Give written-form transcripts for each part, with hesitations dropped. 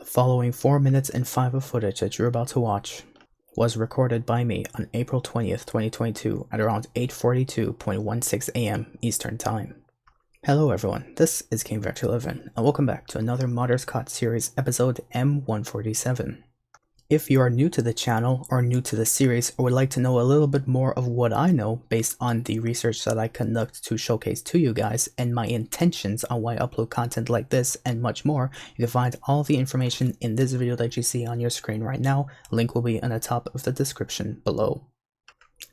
The following 4 minutes and 5 of footage that you're about to watch was recorded by me on April 20th, 2022 at around 8:42.16 AM Eastern Time. Hello everyone, this is King Vector 11 and welcome back to another Modders Caught series episode M147. If you are new to the channel or new to the series or would like to know a little bit more of what I know based on the research that I conduct to showcase to you guys and my intentions on why I upload content like this and much more, you can find all the information in this video that you see on your screen right now. Link will be on the top of the description below.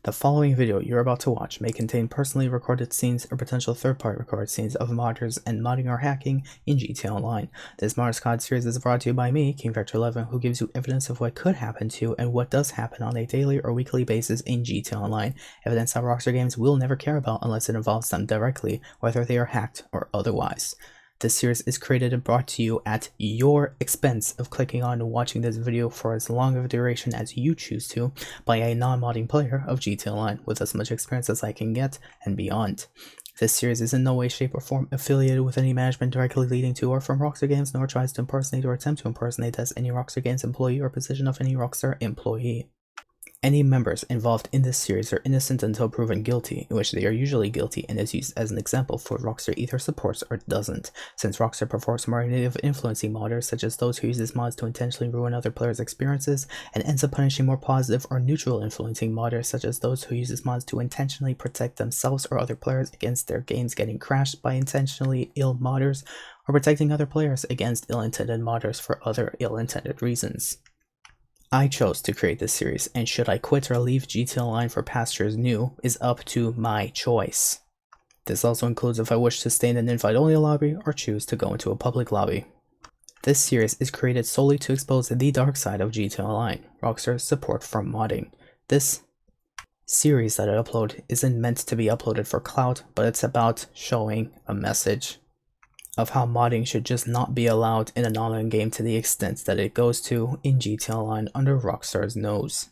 The following video you're about to watch may contain personally recorded scenes or potential third-party recorded scenes of modders and modding or hacking in GTA Online. This Modders COD series is brought to you by me, King Vector 11, who gives you evidence of what could happen to you and what does happen on a daily or weekly basis in GTA Online. Evidence that Rockstar games will never care about unless it involves them directly, whether they are hacked or otherwise. This series is created and brought to you at your expense of clicking on and watching this video for as long of a duration as you choose to by a non-modding player of GTA Online with as much experience as I can get and beyond. This series is in no way, shape, or form affiliated with any management directly leading to or from Rockstar Games, nor tries to impersonate or attempt to impersonate as any Rockstar Games employee or position of any Rockstar employee. Any members involved in this series are innocent until proven guilty, in which they are usually guilty and is used as an example for Rockstar either supports or doesn't. Since Rockstar performs more negative influencing modders, such as those who use these mods to intentionally ruin other players' experiences, and ends up punishing more positive or neutral influencing modders, such as those who use these mods to intentionally protect themselves or other players against their games getting crashed by intentionally ill modders, or protecting other players against ill-intended modders for other ill-intended reasons. I chose to create this series, and should I quit or leave GTA Online for pastures new is up to my choice. This also includes if I wish to stay in an invite-only lobby or choose to go into a public lobby. This series is created solely to expose the dark side of GTA Online, Rockstar's support for modding. This series that I upload isn't meant to be uploaded for clout, but it's about showing a message of how modding should just not be allowed in an online game to the extent that it goes to in GTA Online under Rockstar's nose.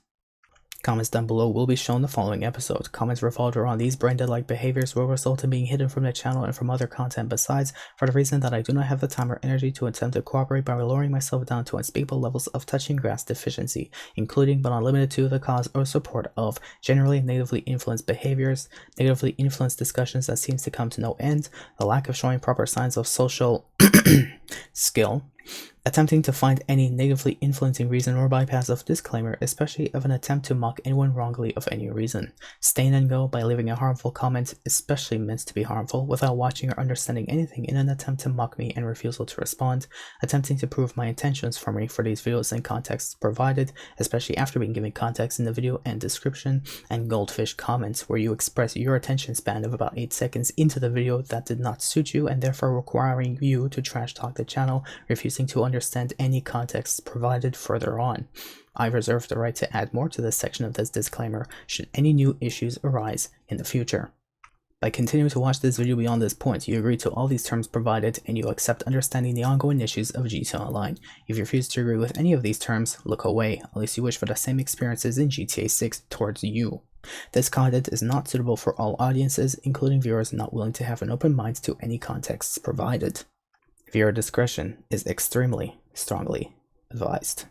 Comments down below will be shown the following episode. Comments revolved around these brain-dead-like behaviors will result in being hidden from the channel and from other content besides, for the reason that I do not have the time or energy to attempt to cooperate by lowering myself down to unspeakable levels of touching grass deficiency, including but not limited to the cause or support of generally negatively influenced behaviors, negatively influenced discussions that seems to come to no end, the lack of showing proper signs of social skill, attempting to find any negatively influencing reason or bypass of disclaimer, especially of an attempt to mock anyone wrongly of any reason, stain and go by leaving a harmful comment, especially meant to be harmful, without watching or understanding anything in an attempt to mock me and refusal to respond, attempting to prove my intentions for me for these videos and contexts provided, especially after being given context in the video and description, and goldfish comments where you express your attention span of about 8 seconds into the video that did not suit you and therefore requiring you to trash talk the channel, refusing to understand any context provided further on. I reserve the right to add more to this section of this disclaimer should any new issues arise in the future. By continuing to watch this video beyond this point, you agree to all these terms provided and you accept understanding the ongoing issues of GTA Online. If you refuse to agree with any of these terms, look away, unless you wish for the same experiences in GTA 6 towards you. This content is not suitable for all audiences, including viewers not willing to have an open mind to any contexts provided. Viewer discretion is extremely strongly advised.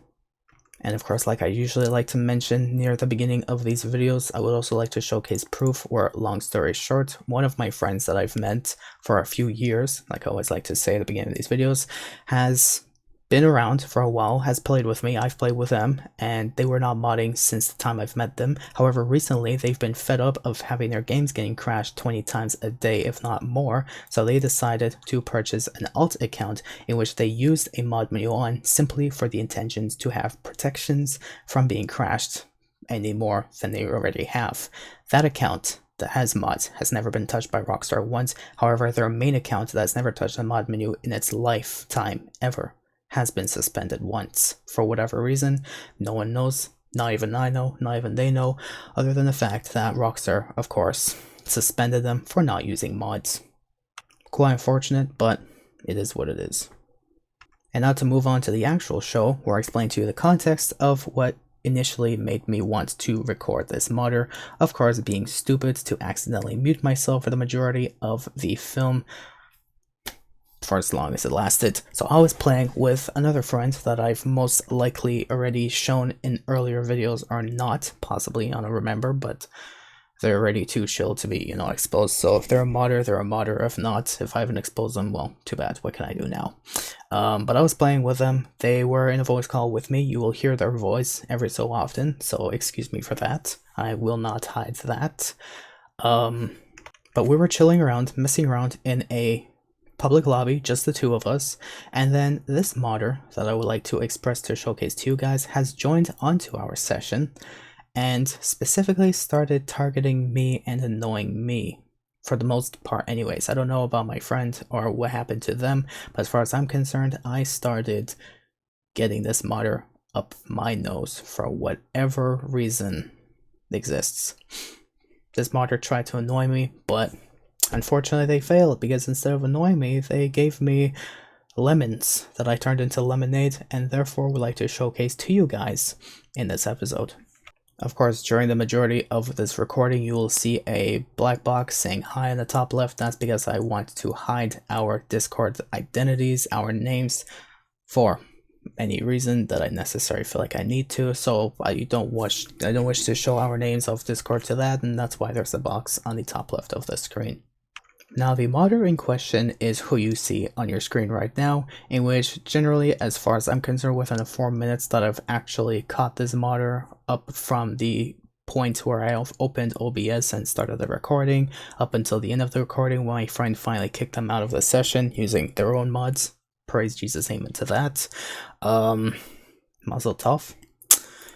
And of course, like I usually like to mention near the beginning of these videos, I would also like to showcase proof where, long story short, one of my friends that I've met for a few years, like I always like to say at the beginning of these videos, has been around for a while, has played with me, I've played with them, and they were not modding since the time I've met them. However, recently they've been fed up of having their games getting crashed 20 times a day, if not more, so they decided to purchase an alt account in which they used a mod menu on simply for the intentions to have protections from being crashed any more than they already have. That account that has mods has never been touched by Rockstar once. However, their main account that's never touched a mod menu in its lifetime ever has been suspended once. For whatever reason, no one knows, not even I know, not even they know, other than the fact that Rockstar, of course, suspended them for not using mods. Quite unfortunate, but it is what it is. And now to move on to the actual show, where I explain to you the context of what initially made me want to record this modder, of course being stupid to accidentally mute myself for the majority of the film. for as long as it lasted. So I was playing with another friend that I've most likely already shown in earlier videos or not, possibly, I don't remember, but they're already too chill to be, exposed. So if they're a modder, they're a modder. If not, if I haven't exposed them, well, too bad. What can I do now? But I was playing with them. They were in a voice call with me. You will hear their voice every so often, so excuse me for that. I will not hide that. But we were chilling around, messing around in a public lobby, just the two of us, and then this modder that I would like to express to showcase to you guys has joined onto our session and specifically started targeting me and annoying me, for the most part anyways. I don't know about my friend or what happened to them, but as far as I'm concerned, I started getting this modder up my nose for whatever reason exists. This modder tried to annoy me, but unfortunately they failed, because instead of annoying me, they gave me lemons that I turned into lemonade, and therefore would like to showcase to you guys in this episode. Of course, during the majority of this recording, you will see a black box saying hi in the top left. That's because I want to hide our Discord identities, our names, for any reason that I necessarily feel like I need to. So I don't wish to show our names of Discord to that, and that's why there's a box on the top left of the screen. Now, the modder in question is who you see on your screen right now, in which generally, as far as I'm concerned, within the 4 minutes that I've actually caught this modder, up from the point where I opened OBS and started the recording, up until the end of the recording when my friend finally kicked them out of the session using their own mods. Praise Jesus, amen to that. Mazel tov.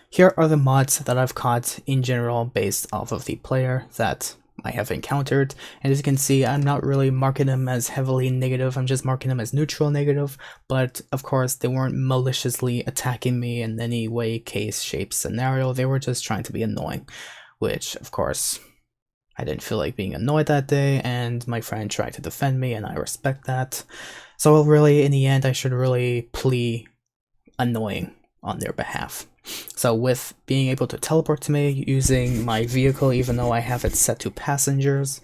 Here are the mods that I've caught in general based off of the player that I have encountered, and as you can see, I'm not really marking them as heavily negative, I'm just marking them as neutral negative, but of course they weren't maliciously attacking me in any way, case, shape, scenario. They were just trying to be annoying, which of course I didn't feel like being annoyed that day, and my friend tried to defend me, and I respect that. So really, in the end, I should really plea annoying on their behalf. So with being able to teleport to me using my vehicle, even though I have it set to passengers,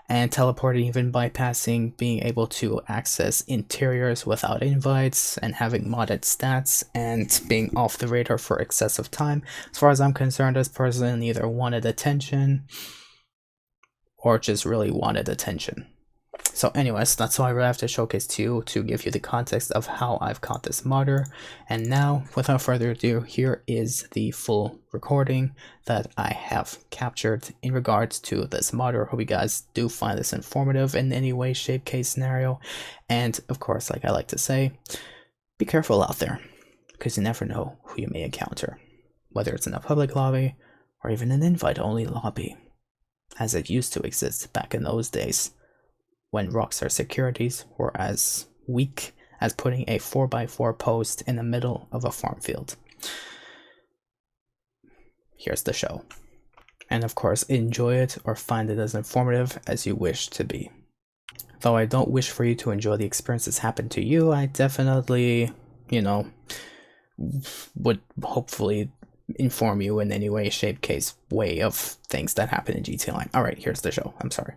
and teleporting even bypassing being able to access interiors without invites, and having modded stats, and being off the radar for excessive time, as far as I'm concerned, this person either wanted attention or just really wanted attention. So anyways, that's why I really have to showcase to you, to give you the context of how I've caught this modder. And now, without further ado, here is the full recording that I have captured in regards to this modder. Hope you guys do find this informative in any way, shape, case, scenario. And of course, like I like to say, be careful out there, because you never know who you may encounter, whether it's in a public lobby or even an invite-only lobby, as it used to exist back in those days, when Rockstar securities were as weak as putting a 4x4 post in the middle of a farm field. Here's the show. And of course, enjoy it or find it as informative as you wish to be. Though I don't wish for you to enjoy the experiences happen to you, I definitely, would hopefully inform you in any way, shape, case, way of things that happen in GTA Online. Alright, here's the show. I'm sorry.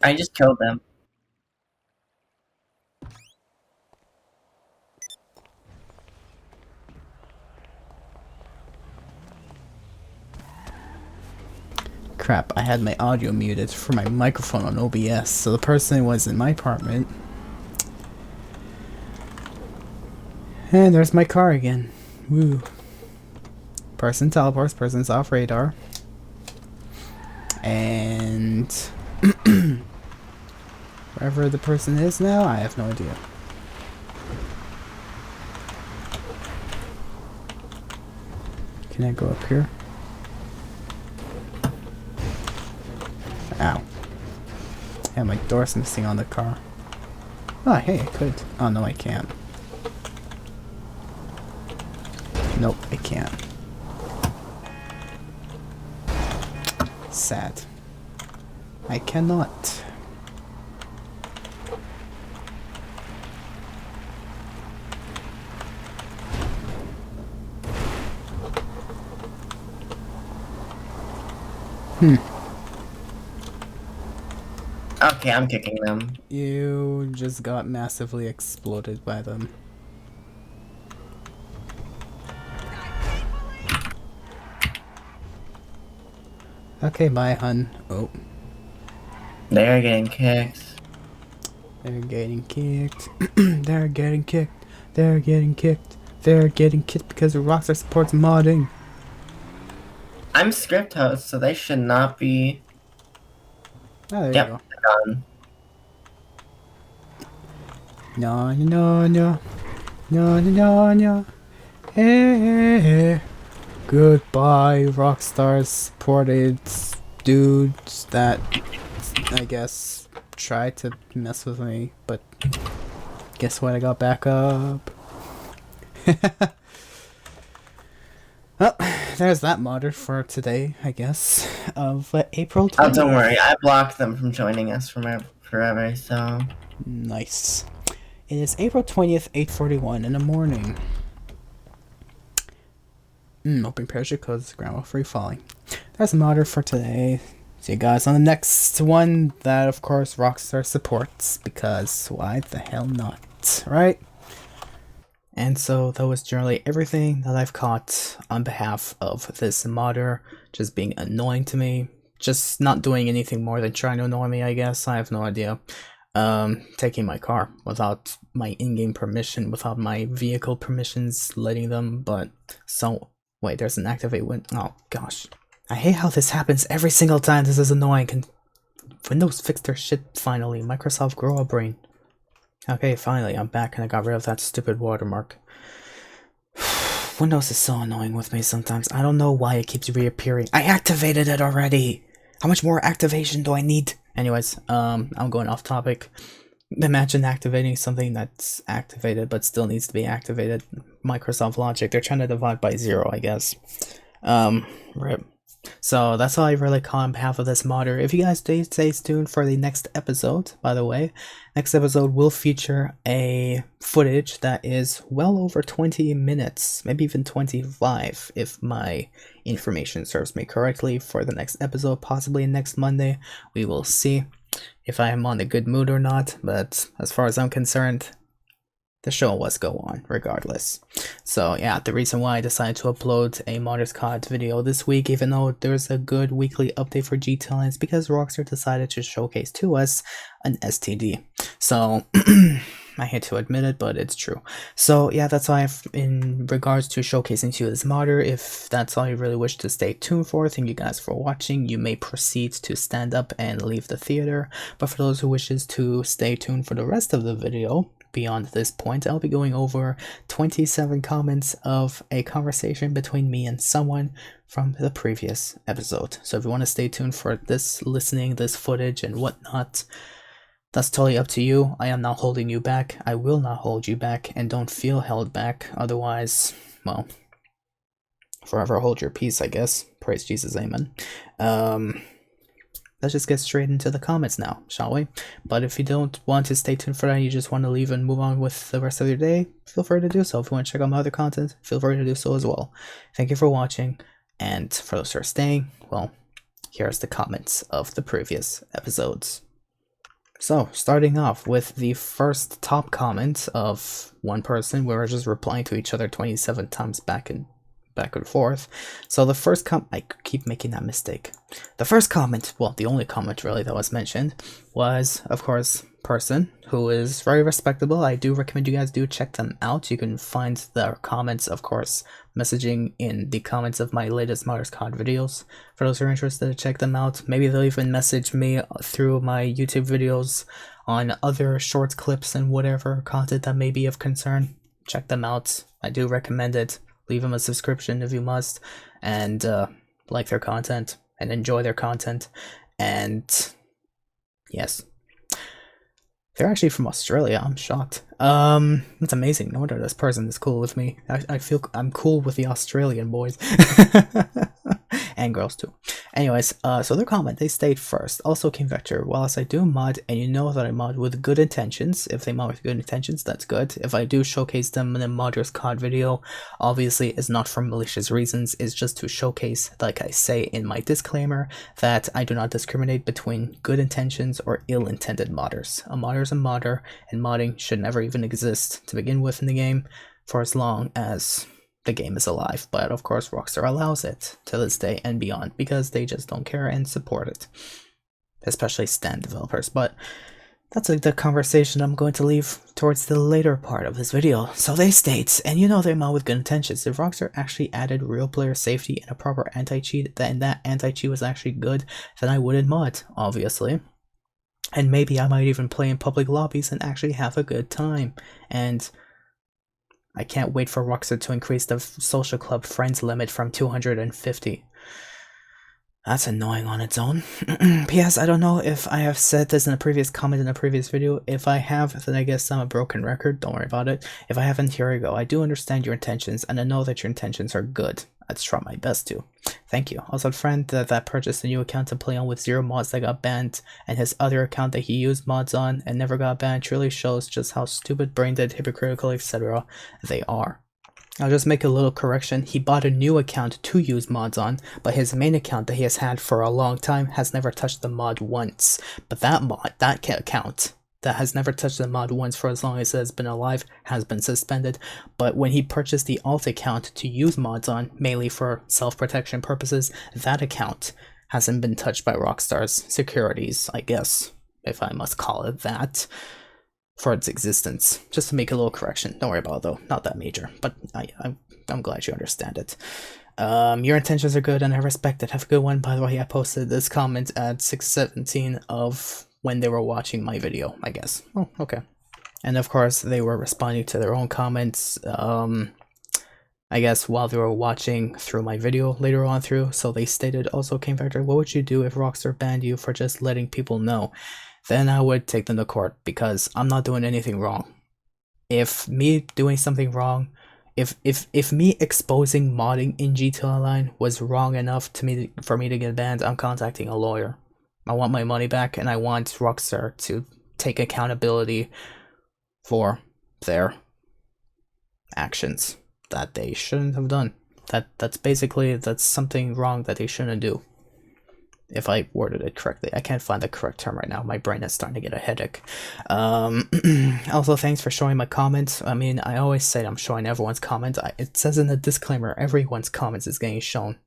I just killed them. Crap, I had my audio muted for my microphone on OBS, so the person was in my apartment. And there's my car again. Woo. Person teleports, person's off radar. And wherever the person is now, I have no idea. Can I go up here? Ow. Yeah, my door's missing on the car. Oh, hey, I could. Oh, no, I can't. Nope, I can't. Sad. I cannot. Okay, I'm kicking them. You just got massively exploded by them. Okay, bye, hun. Oh. They're getting kicked. They're getting kicked. They're getting kicked. They're getting kicked. They're getting kicked because Rockstar supports modding. I'm script host, so they should not be. Oh, there Yep, you go. done. No, no, no. No, no, no. Hey. Goodbye, Rockstar supported dudes that, I guess, tried to mess with me, but guess what? I got back up. Well, there's that modder for today, I guess, of April 20th. Oh, don't worry. I blocked them from joining us forever, so. Nice. It is April 20th, 8:41 in the morning. Open parachute closes ground free falling. That's a modder for today. See you guys on the next one that, of course, Rockstar supports, because why the hell not, right? And so that was generally everything that I've caught on behalf of this modder, just being annoying to me, just not doing anything more than trying to annoy me, I guess. I have no idea. Taking my car without my in-game permission, without my vehicle permissions, letting them, but so, wait, there's an activate win. Oh gosh. I hate how this happens every single time. This is annoying. Can Windows fix their shit finally? Microsoft, grow a brain. Okay, finally, I'm back and I got rid of that stupid watermark. Windows is so annoying with me sometimes. I don't know why it keeps reappearing. I activated it already! How much more activation do I need? Anyways, I'm going off topic. Imagine activating something that's activated but still needs to be activated. Microsoft Logic, they're trying to divide by 0, I guess. Rip. So that's all I really call on behalf of this modder. If you guys stay tuned for the next episode, by the way, next episode will feature a footage that is well over 20 minutes, maybe even 25 if my information serves me correctly for the next episode, possibly next Monday. We will see if I am on a good mood or not, but as far as I'm concerned, the show must go on regardless. So yeah, the reason why I decided to upload a Modders COD video this week, even though there's a good weekly update for GTL, is because Rockstar decided to showcase to us an STD. So I hate to admit it, but it's true. So yeah, that's why in regards to showcasing to you this modder, if that's all you really wish to stay tuned for, thank you guys for watching. You may proceed to stand up and leave the theater, but for those who wishes to stay tuned for the rest of the video, beyond this point, I'll be going over 27 comments of a conversation between me and someone from the previous episode. So if you want to stay tuned for this listening, this footage and whatnot, that's totally up to you. I am not holding you back. I will not hold you back, and don't feel held back. Otherwise, well, forever hold your peace, I guess. Praise Jesus, amen. Let's just get straight into the comments now, shall we? But if you don't want to stay tuned for that, you just want to leave and move on with the rest of your day, feel free to do so. If you want to check out my other content, feel free to do so as well. Thank you for watching, and for those who are staying, well, here's the comments of the previous episodes. So, starting off with the first top comment of one person, we were just replying to each other 27 times back and forth. So the first I keep making that mistake. The first comment, well, the only comment really that was mentioned, was, of course, person who is very respectable. I do recommend you guys do check them out. You can find their comments, of course, messaging in the comments of my latest Modders COD videos. For those who are interested to check them out, maybe they'll even message me through my YouTube videos on other short clips and whatever content that may be of concern. Check them out. I do recommend it. Leave them a subscription if you must, and like their content and enjoy their content. And yes, they're actually from Australia. I'm shocked. That's amazing. No wonder this person is cool with me. I feel I'm cool with the Australian boys and girls too. Anyways, so their comment, they state first. Also, King Vector, whilst I do mod, and you know that I mod with good intentions, if they mod with good intentions, that's good. If I do showcase them in a Modders COD video, obviously it's not for malicious reasons, it's just to showcase, like I say in my disclaimer, that I do not discriminate between good intentions or ill-intended modders. A modder is a modder, and modding should never even exist to begin with in the game, for as long as the game is alive. But of course Rockstar allows it to this day and beyond because they just don't care and support it, especially stand developers. But that's the conversation I'm going to leave towards the later part of this video. So they state, and you know they mod with good intentions, if Rockstar actually added real player safety and a proper anti-cheat, and that anti-cheat was actually good, then I wouldn't mod, obviously. And maybe I might even play in public lobbies and actually have a good time. And I can't wait for Rockstar to increase the social club friends limit from 250. That's annoying on its own. P.S. I don't know if I have said this in a previous comment in a previous video. If I have, then I guess I'm a broken record. Don't worry about it. If I haven't, here we go. I do understand your intentions, and I know that your intentions are good. I'd try my best to. Thank you. Also, a friend that purchased a new account to play on with 0 mods that got banned, and his other account that he used mods on and never got banned, truly shows just how stupid, brain-dead, hypocritical, etc. they are. I'll just make a little correction. He bought a new account to use mods on, but his main account that he has had for a long time has never touched the mod once. But that account that has never touched the mod once for as long as it has been alive has been suspended. But when he purchased the alt account to use mods on, mainly for self-protection purposes, that account hasn't been touched by Rockstar's securities, I guess, if I must call it that, for its existence. Just to make a little correction. Don't worry about it though, not that major, but I'm glad you understand it. Your intentions are good and I respect it. Have a good one. By the way, I posted this comment at 6:17 of when they were watching my video, I guess. Oh, okay. And of course, they were responding to their own comments, I guess, while they were watching through my video later on through. So they stated, also, King Factor, what would you do if Rockstar banned you for just letting people know? Then I would take them to court because I'm not doing anything wrong. If me doing something wrong, if me exposing modding in GTA Online was wrong enough for me to get banned, I'm contacting a lawyer. I want my money back, and I want Rockstar to take accountability for their actions that they shouldn't have done. That's something wrong that they shouldn't do. If I worded it correctly. I can't find the correct term right now. My brain is starting to get a headache. Also, thanks for showing my comments. I mean, I always say I'm showing everyone's comments. It says in the disclaimer, everyone's comments is getting shown.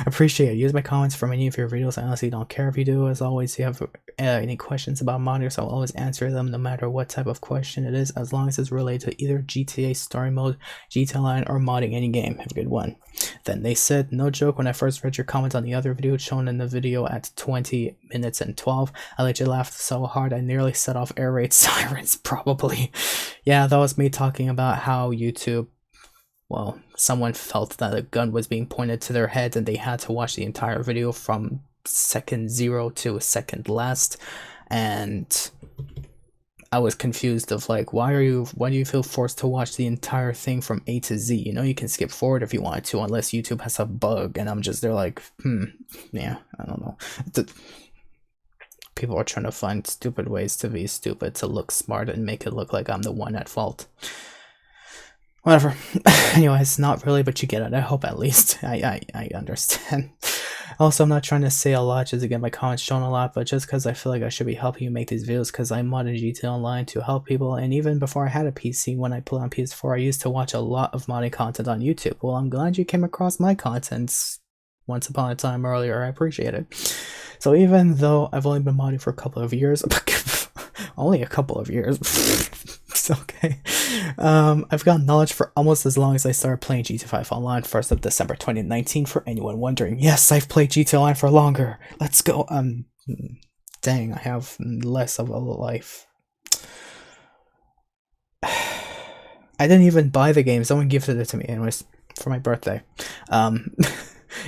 Appreciate it. Use my comments from any of your videos. I honestly don't care if you do. As always, if you have any questions about modders, I'll always answer them no matter what type of question it is, as long as it's related to either GTA story mode, GTA Online, or modding any game. Have a good one. Then they said, no joke, when I first read your comment on the other video shown in the video at 20 minutes and 12, I legit laughed so hard I nearly set off air raid sirens, probably. Yeah, that was me talking about how YouTube, well, someone felt that a gun was being pointed to their head and they had to watch the entire video from second 0 to second last, and I was confused of like, why do you feel forced to watch the entire thing from A to Z? You know, you can skip forward if you wanted to, unless YouTube has a bug. And I'm just there like, yeah, I don't know. People are trying to find stupid ways to be stupid, to look smart and make it look like I'm the one at fault. Whatever. Anyways, not really, but you get it. I hope at least. I understand. Also, I'm not trying to say a lot just to get my comments shown a lot, but just because I feel like I should be helping you make these videos, because I modded GTA Online to help people, and even before I had a PC, when I played on PS4, I used to watch a lot of modding content on YouTube. Well, I'm glad you came across my contents once upon a time earlier. I appreciate it. So even though I've only been modding for a couple of years, only a couple of years, it's okay. I've got knowledge for almost as long as I started playing GTA 5 Online, 1st of December 2019, for anyone wondering. Yes, I've played GTA Online for longer. Let's go. Dang, I have less of a life. I didn't even buy the game. Someone gifted it to me anyways for my birthday.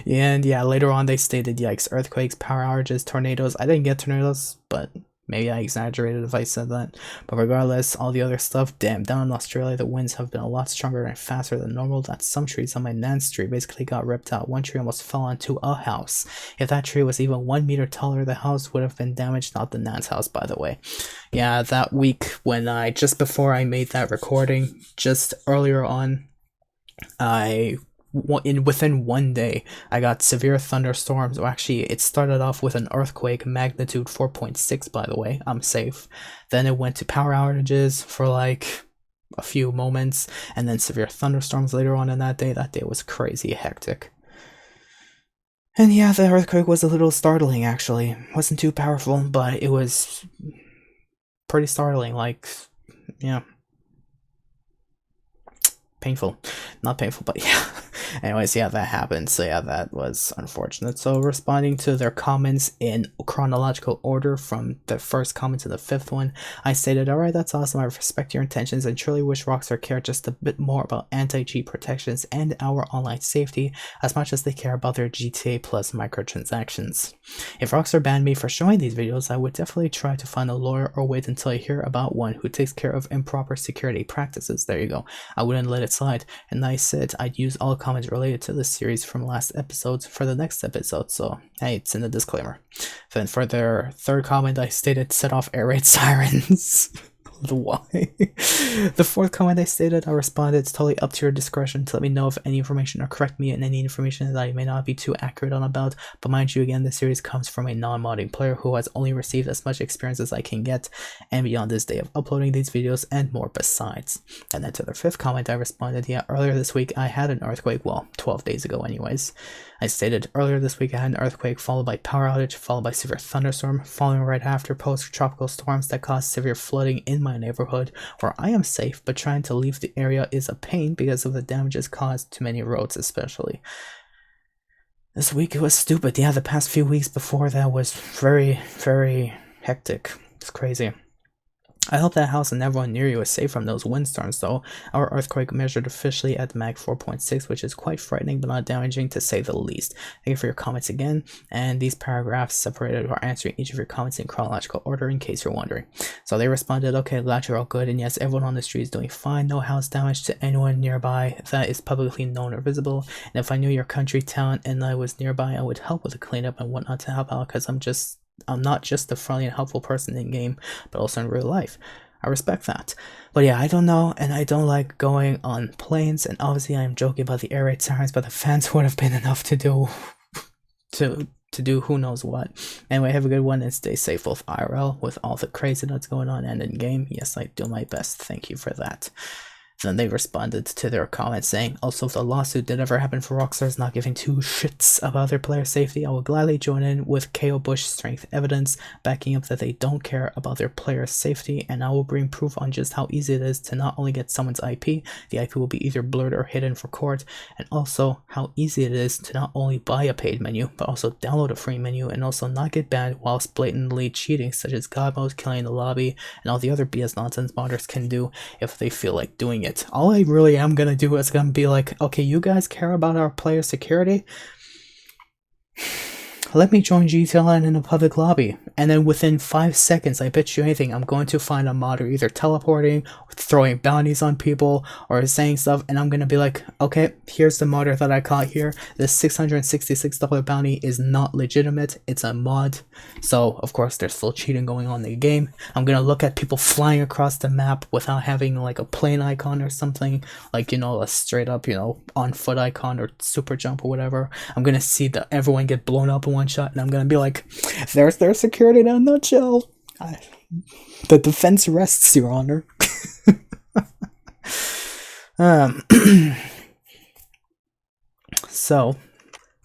And yeah, later on they stated, yikes, earthquakes, power outages, tornadoes. I didn't get tornadoes, but maybe I exaggerated if I said that. But regardless, all the other stuff, damn, down in Australia, the winds have been a lot stronger and faster than normal. That some trees on my Nan's tree basically got ripped out. One tree almost fell onto a house. If that tree was even 1 meter taller, the house would have been damaged, not the Nan's house, by the way. Yeah, that week when just before I made that recording, just earlier on, within 1 day, I got severe thunderstorms. Or actually, it started off with an earthquake, magnitude 4.6, by the way. I'm safe. Then it went to power outages for like a few moments, and then severe thunderstorms later on in that day. That day was crazy hectic. And yeah, the earthquake was a little startling, actually. It wasn't too powerful, but it was pretty startling. Like, yeah. Painful. Not painful, but yeah. Anyways, yeah, that happened. So yeah, that was unfortunate. So responding to their comments in chronological order from the first comment to the fifth one, I stated, alright, that's awesome. I respect your intentions and truly wish Rockstar cared just a bit more about anti-cheat protections and our online safety as much as they care about their GTA Plus microtransactions. If Rockstar banned me for showing these videos, I would definitely try to find a lawyer or wait until I hear about one who takes care of improper security practices. There you go. I wouldn't let it slide. And I said I'd use all comments related to this series from last episodes for the next episode, so hey, it's in the disclaimer. Then for their third comment, I stated set off air raid sirens. Why? The fourth comment I stated, I responded, it's totally up to your discretion to let me know if any information or correct me in any information that I may not be too accurate on about, but mind you, again, this series comes from a non-modding player who has only received as much experience as I can get and beyond this day of uploading these videos and more besides. And then to their fifth comment, I responded, yeah, earlier this week I had an earthquake, well, 12 days ago anyways. I stated earlier this week I had an earthquake followed by power outage, followed by severe thunderstorm, following right after post-tropical storms that caused severe flooding in my neighborhood, where I am safe, but trying to leave the area is a pain because of the damages caused to many roads especially. This week it was stupid. Yeah, the past few weeks before that was very, very hectic. It's crazy. I hope that house and everyone near you is safe from those windstorms though. Our earthquake measured officially at Mag 4.6, which is quite frightening but not damaging to say the least. Thank you for your comments again, and these paragraphs separated are answering each of your comments in chronological order in case you're wondering. So they responded, okay, glad you're all good, and yes, everyone on the street is doing fine, no house damage to anyone nearby that is publicly known or visible, and if I knew your country, town, and I was nearby, I would help with the cleanup and whatnot to help out, because I'm not just a friendly and helpful person in game, but also in real life. I respect that. But yeah, I don't know, and I don't like going on planes, and obviously I'm joking about the air raid sirens, but the fans would have been enough to do to do who knows what. Anyway, have a good one and stay safe both IRL with all the crazy that's going on and in game. Yes, I do my best. Thank you for that. Then they responded to their comments saying, also, if the lawsuit did ever happen for Rockstar's not giving two shits about their player safety, I will gladly join in with KO Bush strength evidence backing up that they don't care about their player safety, and I will bring proof on just how easy it is to not only get someone's IP, the IP will be either blurred or hidden for court, and also how easy it is to not only buy a paid menu, but also download a free menu and also not get banned whilst blatantly cheating, such as God mode, killing in the lobby, and all the other BS nonsense modders can do if they feel like doing it. All I really am gonna do is gonna be like, okay, you guys care about our player security? let me join GTLN in a public lobby. And then within 5 seconds, I bet you anything, I'm going to find a modder either teleporting, or throwing bounties on people, or saying stuff, and I'm going to be like, okay, here's the modder that I caught here. This $666 bounty is not legitimate. It's a mod. So, of course, there's still cheating going on in the game. I'm going to look at people flying across the map without having like a plane icon or something, like, you know, a straight up, you know, on foot icon or super jump or whatever. I'm going to see that everyone get blown up in one shot, and I'm going to be like, there's their security in a nutshell. The defense rests, Your Honor. So,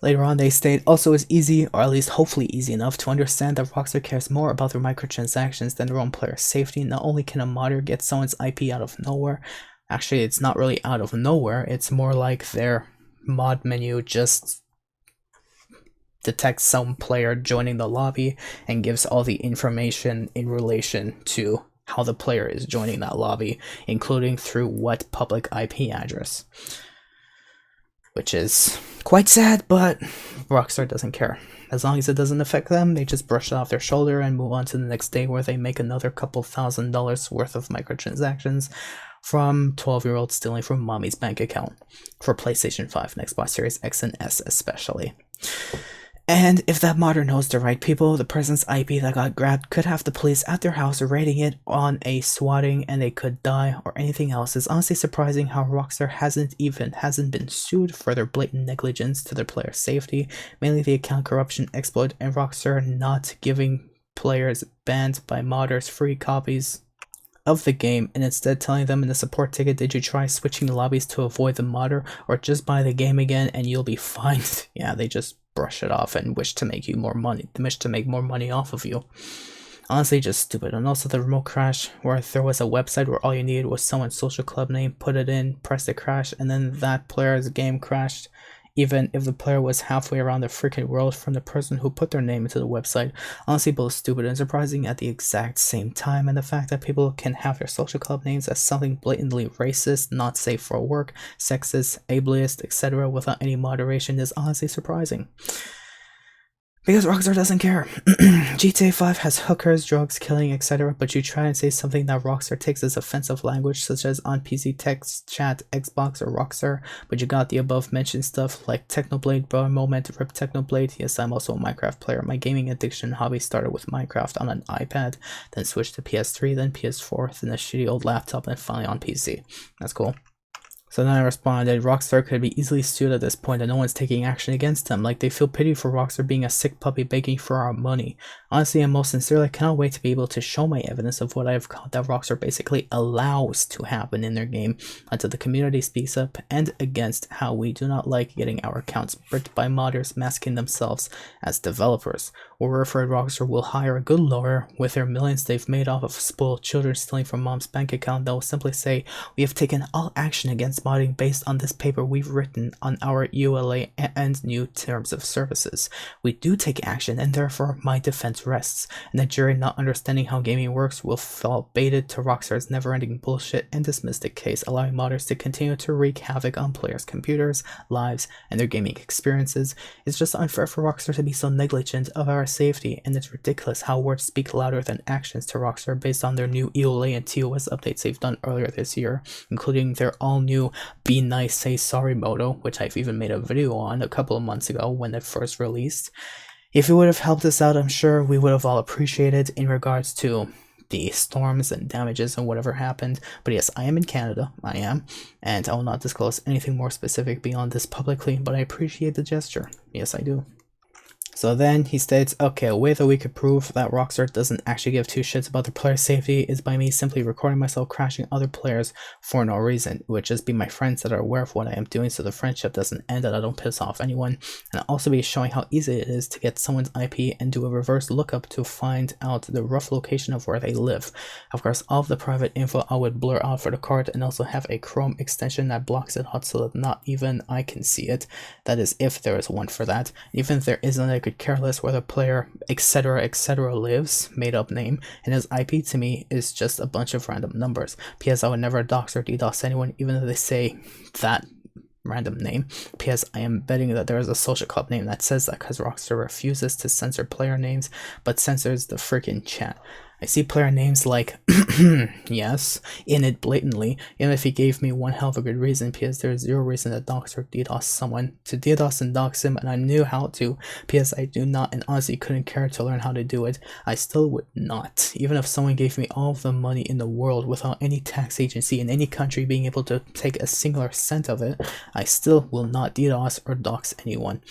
later on they state, also is easy, or at least hopefully easy enough, to understand that Rockstar cares more about their microtransactions than their own player safety. Not only can a modder get someone's IP out of nowhere, actually it's not really out of nowhere, it's more like their mod menu just detects some player joining the lobby and gives all the information in relation to how the player is joining that lobby, including through what public IP address. Which is quite sad, but Rockstar doesn't care. As long as it doesn't affect them, they just brush it off their shoulder and move on to the next day, where they make another couple $1,000s worth of microtransactions from 12-year-olds stealing from mommy's bank account for PlayStation 5 and Xbox Series X and S especially. And if that modder knows the right people, the person's IP that got grabbed could have the police at their house raiding it on a swatting, and they could die or anything else. It's honestly surprising how Rockstar hasn't been sued for their blatant negligence to their player safety, mainly the account corruption exploit, and Rockstar not giving players banned by modders free copies of the game, and instead telling them in the support ticket, did you try switching lobbies to avoid the modder, or just buy the game again and you'll be fine. Yeah, they just brush it off and wish to make more money off of you. Honestly, just stupid. And also the remote crash, where there was a website where all you needed was someone's social club name, put it in, press the crash, and then that player's game crashed, even if the player was halfway around the freaking world from the person who put their name into the website. Honestly, both stupid and surprising at the exact same time, and the fact that people can have their social club names as something blatantly racist, not safe for work, sexist, ableist, etc. without any moderation is honestly surprising. Because Rockstar doesn't care. GTA 5 has hookers, drugs, killing, etc., but you try and say something that Rockstar takes as offensive language, such as on PC text, chat, Xbox, or Rockstar, but you got the above mentioned stuff like Technoblade, Bro Moment, Rip Technoblade. Yes, I'm also a Minecraft player. My gaming addiction hobby started with Minecraft on an iPad, then switched to PS3, then PS4, then a shitty old laptop, and finally on PC. That's cool. So then I responded, Rockstar could be easily sued at this point and no one's taking action against them. Like, they feel pity for Rockstar being a sick puppy begging for our money. Honestly and most sincerely, I cannot wait to be able to show my evidence of what I've caught that Rockstar basically allows to happen in their game until the community speaks up and against how we do not like getting our accounts bricked by modders masking themselves as developers. We're afraid Rockstar will hire a good lawyer with their millions they've made off of spoiled children stealing from mom's bank account that will simply say, we have taken all action against modding based on this paper we've written on our ULA and new terms of services. We do take action, and therefore my defense rests, and the jury, not understanding how gaming works, will fall baited to Rockstar's never-ending bullshit and dismiss the case, allowing modders to continue to wreak havoc on players' computers, lives, and their gaming experiences. It's just unfair for Rockstar to be so negligent of our safety, and it's ridiculous how words speak louder than actions to Rockstar based on their new EOLA and TOS updates they've done earlier this year, including their all-new Be Nice, Say Sorry motto, which I've even made a video on a couple of months ago when it first released. If it would have helped us out, I'm sure we would have all appreciated in regards to the storms and damages and whatever happened. But yes, I am in Canada, I am, and I will not disclose anything more specific beyond this publicly, but I appreciate the gesture. Yes, I do. So then he states, okay, a way that we could prove that Rockstar doesn't actually give two shits about their player safety is by me simply recording myself crashing other players for no reason. It would just be my friends that are aware of what I am doing so the friendship doesn't end and I don't piss off anyone. And I'll also be showing how easy it is to get someone's IP and do a reverse lookup to find out the rough location of where they live. Of course, all of the private info I would blur out for the card and also have a Chrome extension that blocks it out so that not even I can see it. That is if there is one for that. Even if there isn't, I could care less where the player etc lives, made up name, and his IP to me is just a bunch of random numbers. PS, I would never dox or DDoS anyone, even if they say that random name. P.S. I am betting that there is a social club name that says that because Rockstar refuses to censor player names but censors the freaking chat. I see player names like yes in it blatantly, even if he gave me one hell of a good reason. P.S. there is zero reason to dox or DDoS someone. To DDoS and dox him, and I knew how to. P.S. I do not and honestly couldn't care to learn how to do it. I still would not. Even if someone gave me all of the money in the world without any tax agency in any country being able to take a singular cent of it, I still will not DDoS or dox anyone.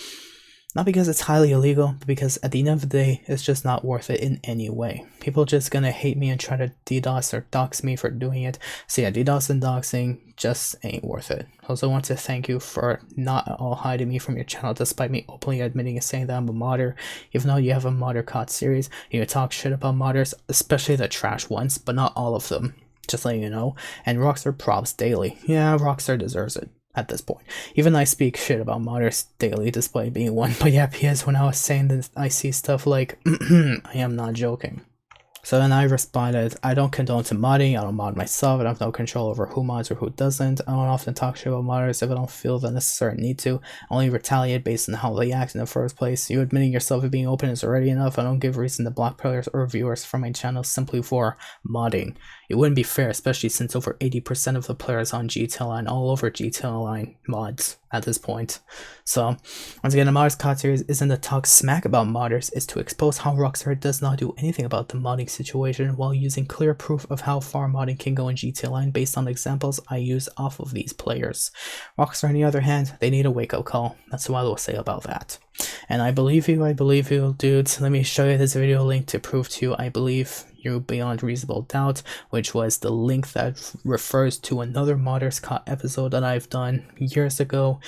Not because it's highly illegal, but because at the end of the day, it's just not worth it in any way. People are just gonna hate me and try to DDoS or dox me for doing it. So yeah, DDoS and doxing just ain't worth it. I also want to thank you for not at all hiding me from your channel, despite me openly admitting and saying that I'm a modder. Even though you have a modder COD series, you talk shit about modders, especially the trash ones, but not all of them. Just letting you know. And Rockstar props daily. Yeah, Rockstar deserves it. At this point, even I speak shit about modders daily, despite being one. But yeah, P.S. when I was saying that, I see stuff like, I am not joking. So then I responded, I don't condone to modding, I don't mod myself, I have no control over who mods or who doesn't. I don't often talk shit about modders if I don't feel the necessary need to. I only retaliate based on how they act in the first place. You admitting yourself as being open is already enough. I don't give reason to block players or viewers from my channel simply for modding. It wouldn't be fair, especially since over 80% of the players on GTA Line, all over GTA Line mods at this point. So, once again, the Modders COD series isn't to talk smack about modders, it's to expose how Rockstar does not do anything about the modding situation while using clear proof of how far modding can go in GTA Line based on examples I use off of these players. Rockstar, on the other hand, they need a wake-up call. That's what I will say about that. And I believe you, dudes. Let me show you this video link to prove to you I believe you beyond reasonable doubt, which was the link that refers to another Modders COD episode that I've done years ago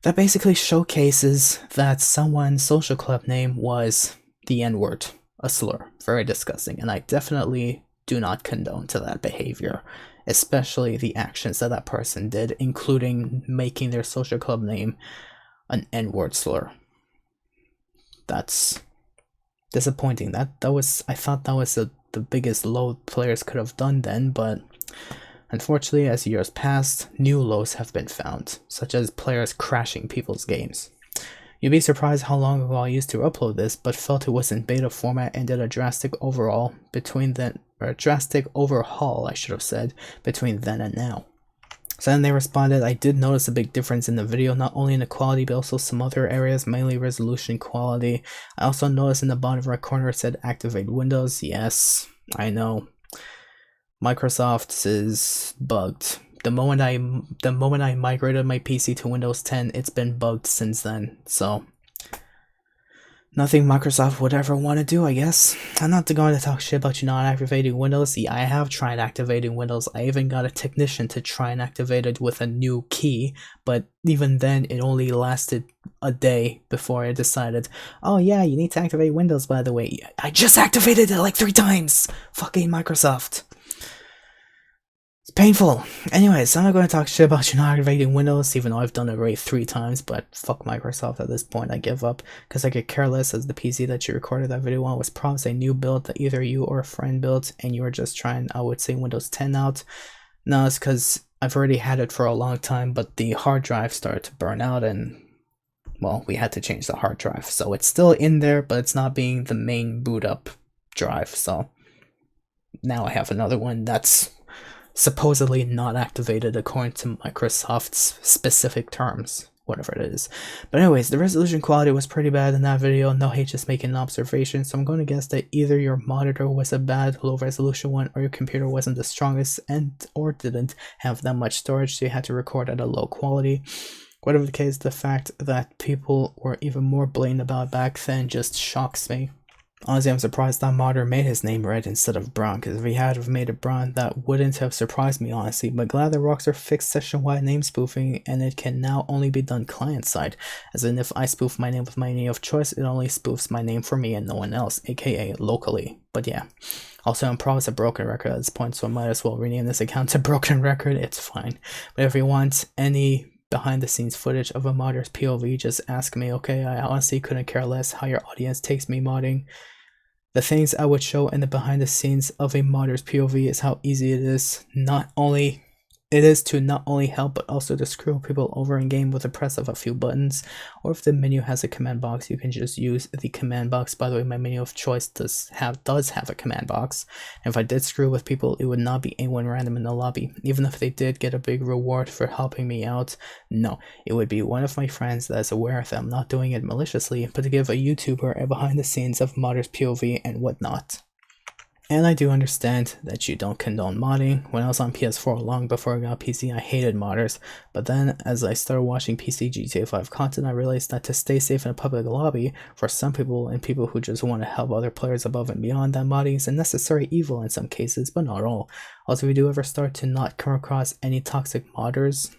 that basically showcases that someone's social club name was the N-word, a slur. Very disgusting, and I definitely do not condone to that behavior, especially the actions that that person did, including making their social club name an N-word slur. That's disappointing. I thought that was the biggest low players could have done then, but unfortunately, as years passed, new lows have been found, such as players crashing people's games. You'd be surprised how long ago I used to upload this, but felt it was in beta format and did a drastic overhaul, between then and now. So then they responded, I did notice a big difference in the video, not only in the quality but also some other areas, mainly resolution quality. I also noticed in the bottom right corner it said activate Windows. Yes, I know. Microsoft's is bugged. The moment I migrated my PC to Windows 10, it's been bugged since then. So nothing Microsoft would ever want to do, I guess. I'm not going to talk shit about you not activating Windows. Yeah, I have tried activating Windows. I even got a technician to try and activate it with a new key, but even then it only lasted a day before I decided, oh yeah, you need to activate Windows, by the way. I just activated it like 3 times! Fucking Microsoft. It's painful. Anyways, I'm not going to talk shit about you not activating Windows, even though I've done it already 3 times, but fuck Microsoft at this point. I give up, because I could care less, as the PC that you recorded that video on was promised a new build that either you or a friend built, and you were just trying, I would say, Windows 10 out. No, it's because I've already had it for a long time, but the hard drive started to burn out, and well, we had to change the hard drive. So it's still in there, but it's not being the main boot up drive, so now I have another one that's supposedly not activated according to Microsoft's specific terms, whatever it is. But anyways, the resolution quality was pretty bad in that video. No hate, just making an observation. So I'm going to guess that either your monitor was a bad low resolution one, or your computer wasn't the strongest or didn't have that much storage, so you had to record at a low quality. Whatever the case, the fact that people were even more blatant about back then just shocks me. Honestly, I'm surprised that modder made his name red instead of brown, because if he had made it brown, that wouldn't have surprised me, honestly. But glad that Rockstar fixed session-wide name spoofing, and it can now only be done client-side. As in, if I spoof my name with my name of choice, it only spoofs my name for me and no one else, aka locally. But yeah. Also, I'm probably a broken record at this point, so I might as well rename this account to Broken Record. It's fine. But if you want any behind-the-scenes footage of a modder's POV, just ask me, okay? I honestly couldn't care less how your audience takes me modding. The things I would show in the behind the scenes of a modder's POV is how easy it is. Not only It is to not only help but also to screw people over in game with the press of a few buttons, or if the menu has a command box, you can just use the command box. By the way, my menu of choice does have a command box. And if I did screw with people, it would not be anyone random in the lobby. Even if they did get a big reward for helping me out, no, it would be one of my friends that is aware that I'm not doing it maliciously, but to give a YouTuber a behind the scenes of modders POV and whatnot. And I do understand that you don't condone modding. When I was on PS4 long before I got PC, I hated modders, but then as I started watching PC GTA 5 content, I realized that to stay safe in a public lobby, for some people and people who just want to help other players above and beyond, that modding is a necessary evil in some cases, but not all. Also, if we do ever start to not come across any toxic modders,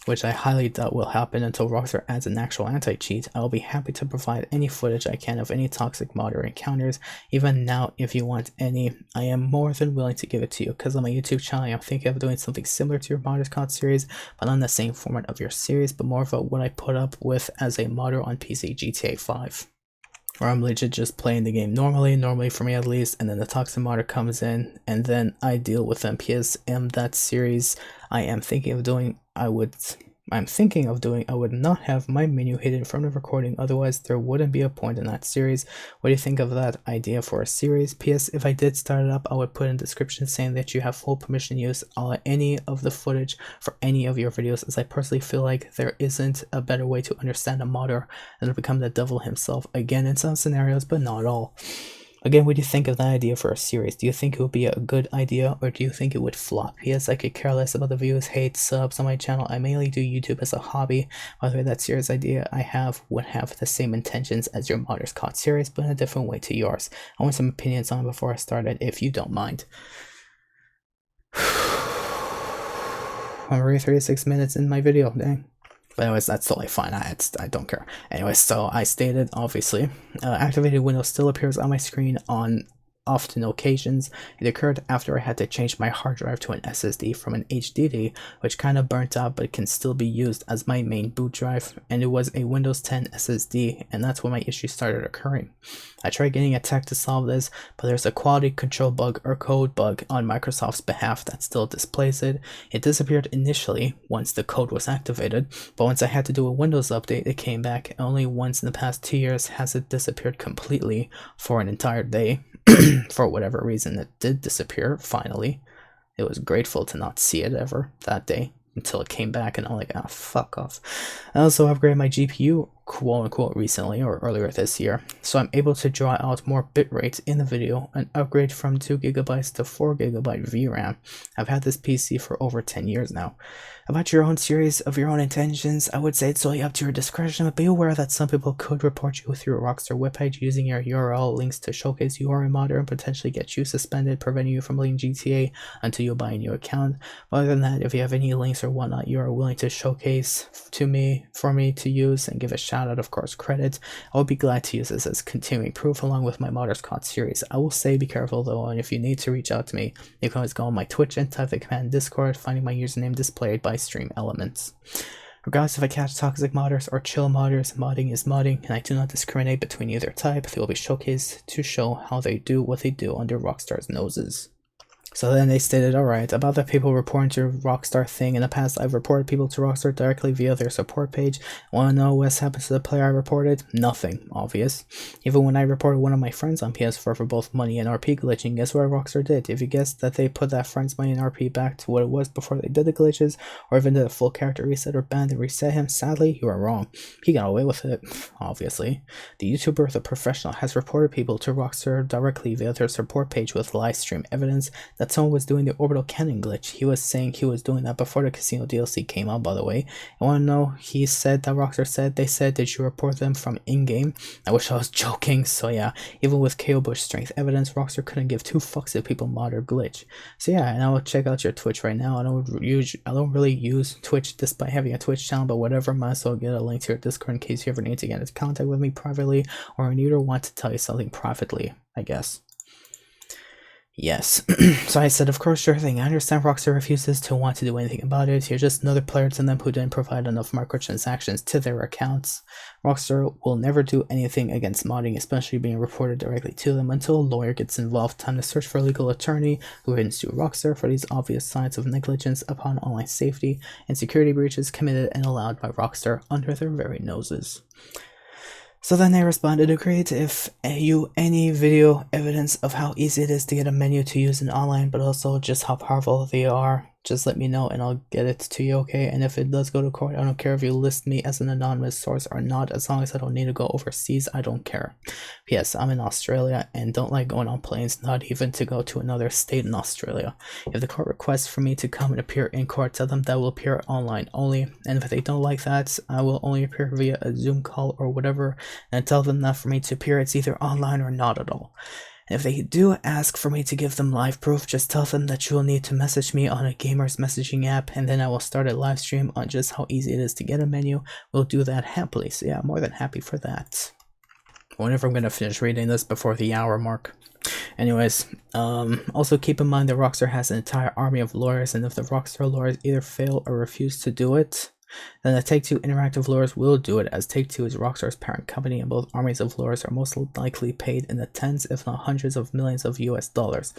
which I highly doubt will happen until Rockstar adds an actual anti-cheat, I will be happy to provide any footage I can of any toxic modder encounters. Even now, if you want any, I am more than willing to give it to you, because on my YouTube channel I am thinking of doing something similar to your Modders COD series, but not in the same format of your series, but more of what I put up with as a modder on PC GTA 5. Where I'm legit just playing the game normally for me at least, and then the toxic modder comes in, and then I deal with them. PS that series I am thinking of doing, I would not have my menu hidden from the recording, otherwise there wouldn't be a point in that series. What do you think of that idea for a series? PS, if I did start it up, I would put in the description saying that you have full permission to use any of the footage for any of your videos, as I personally feel like there isn't a better way to understand a modder than to become the devil himself, again in some scenarios, but not all. Again, what do you think of that idea for a series? Do you think it would be a good idea, or do you think it would flop? Yes, I could care less about the views, hate, subs on my channel. I mainly do YouTube as a hobby. By the way, that series idea I have would have the same intentions as your Modders COD series, but in a different way to yours. I want some opinions on it before I start it, if you don't mind. I'm already 36 minutes in my video, dang. But anyways, that's totally fine. I don't care. Anyways, so I stated, obviously, activated window still appears on my screen on often occasions. It occurred after I had to change my hard drive to an SSD from an HDD, which kind of burnt out but can still be used as my main boot drive, and it was a Windows 10 SSD, and that's when my issue started occurring. I tried getting a tech to solve this, but there's a quality control bug or code bug on Microsoft's behalf that still displays it. It disappeared initially once the code was activated, but once I had to do a Windows update, it came back. Only once in the past 2 years has it disappeared completely for an entire day. For whatever reason, it did disappear finally. It was grateful to not see it ever that day until it came back, and I'm like, ah, fuck off. I also upgraded my GPU, quote unquote, recently or earlier this year, so I'm able to draw out more bitrate in the video and upgrade from 2GB to 4GB VRAM. I've had this PC for over 10 years now. About your own series of your own intentions, I would say it's totally up to your discretion, but be aware that some people could report you through a Rockstar webpage using your URL links to showcase you are a modder and potentially get you suspended, preventing you from playing GTA until you buy a new account. But other than that, if you have any links or whatnot you are willing to showcase to me for me to use and give a shout out, of course, credit, I would be glad to use this as continuing proof along with my Modders COD series. I will say be careful though, and if you need to reach out to me, you can always go on my Twitch and type the command Discord, finding my username displayed by Stream Elements. Regardless if I catch toxic modders or chill modders, modding is modding, and I do not discriminate between either type. They will be showcased to show how they do what they do under Rockstar's noses. So then they stated, alright, about the people reporting to Rockstar thing. In the past, I've reported people to Rockstar directly via their support page. Want to know what's happened to the player I reported? Nothing, obvious. Even when I reported one of my friends on PS4 for both money and RP glitching, guess what Rockstar did? If you guessed that they put that friend's money and RP back to what it was before they did the glitches, or even did a full character reset or banned and reset him, sadly, you are wrong. He got away with it, obviously. The YouTuber, the professional, has reported people to Rockstar directly via their support page with live stream evidence that someone was doing the orbital cannon glitch. He was saying he was doing that before the casino DLC came out, by the way. I want to know, he said that Rockstar said, they said, did you report them from in-game? I wish I was joking. So yeah, even with KO Bush strength evidence, Rockstar couldn't give two fucks if people mod or glitch. So yeah, and I will check out your Twitch right now. I don't really use Twitch despite having a Twitch channel, but whatever, might as well get a link to your Discord in case you ever need to get into contact with me privately, or need or want to tell you something privately, I guess. Yes. So I said, of course, sure thing. I understand Rockstar refuses to want to do anything about it. You're just another player to them who didn't provide enough microtransactions to their accounts. Rockstar will never do anything against modding, especially being reported directly to them, until a lawyer gets involved. Time to search for a legal attorney who can sue Rockstar for these obvious signs of negligence upon online safety and security breaches committed and allowed by Rockstar under their very noses. So then they responded, agreed. If you any video evidence of how easy it is to get a menu to use in online, but also just how powerful they are, just let me know and I'll get it to you, okay? And if it does go to court, I don't care if you list me as an anonymous source or not, as long as I don't need to go overseas, I don't care. P.S. I'm in Australia and don't like going on planes, not even to go to another state in Australia. If the court requests for me to come and appear in court, tell them that I will appear online only, and if they don't like that, I will only appear via a Zoom call or whatever, and tell them that for me to appear, it's either online or not at all. If they do ask for me to give them live proof, just tell them that you will need to message me on a gamer's messaging app, and then I will start a live stream on just how easy it is to get a menu. We'll do that happily, so yeah, more than happy for that. I wonder if I'm going to finish reading this before the hour mark. Anyways, also keep in mind that Rockstar has an entire army of lawyers, and if the Rockstar lawyers either fail or refuse to do it, then the Take-Two Interactive lawyers will do it, as Take-Two is Rockstar's parent company, and both armies of lawyers are most likely paid in the tens, if not hundreds of millions of US dollars.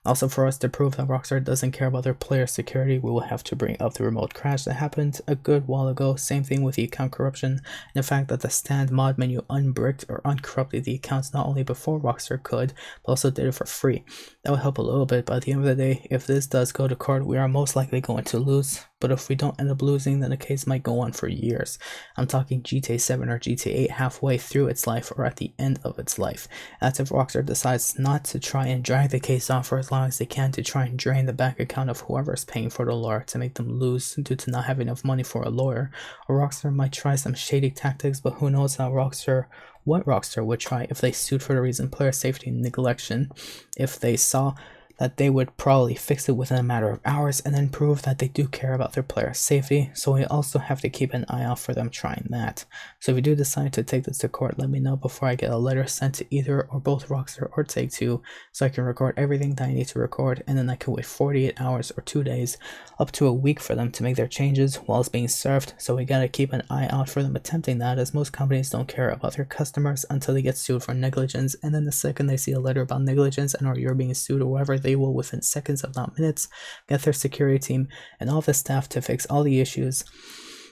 Also, for us to prove that Rockstar doesn't care about their players' security, we will have to bring up the remote crash that happened a good while ago. Same thing with the account corruption, and the fact that the stand mod menu unbricked or uncorrupted the accounts not only before Rockstar could, but also did it for free. That will help a little bit, but at the end of the day, if this does go to court, we are most likely going to lose. But if we don't end up losing, then the case might go on for years. I'm talking GTA 7 or GTA 8 halfway through its life or at the end of its life. That's if Rockstar decides not to try and drag the case on for as long as they can to try and drain the bank account of whoever is paying for the lawyer to make them lose due to not having enough money for a lawyer. Or Rockstar might try some shady tactics, but who knows what Rockstar would try if they sued for the reason player safety and neglection, if they saw that they would probably fix it within a matter of hours and then prove that they do care about their players' safety, so we also have to keep an eye out for them trying that. So if you do decide to take this to court, let me know before I get a letter sent to either or both Rockstar or Take-Two, so I can record everything that I need to record, and then I can wait 48 hours or 2 days, up to a week for them to make their changes while it's being served, so we gotta keep an eye out for them attempting that, as most companies don't care about their customers until they get sued for negligence, and then the second they see a letter about negligence and or you're being sued or whatever, they will within seconds if not minutes get their security team and all the staff to fix all the issues,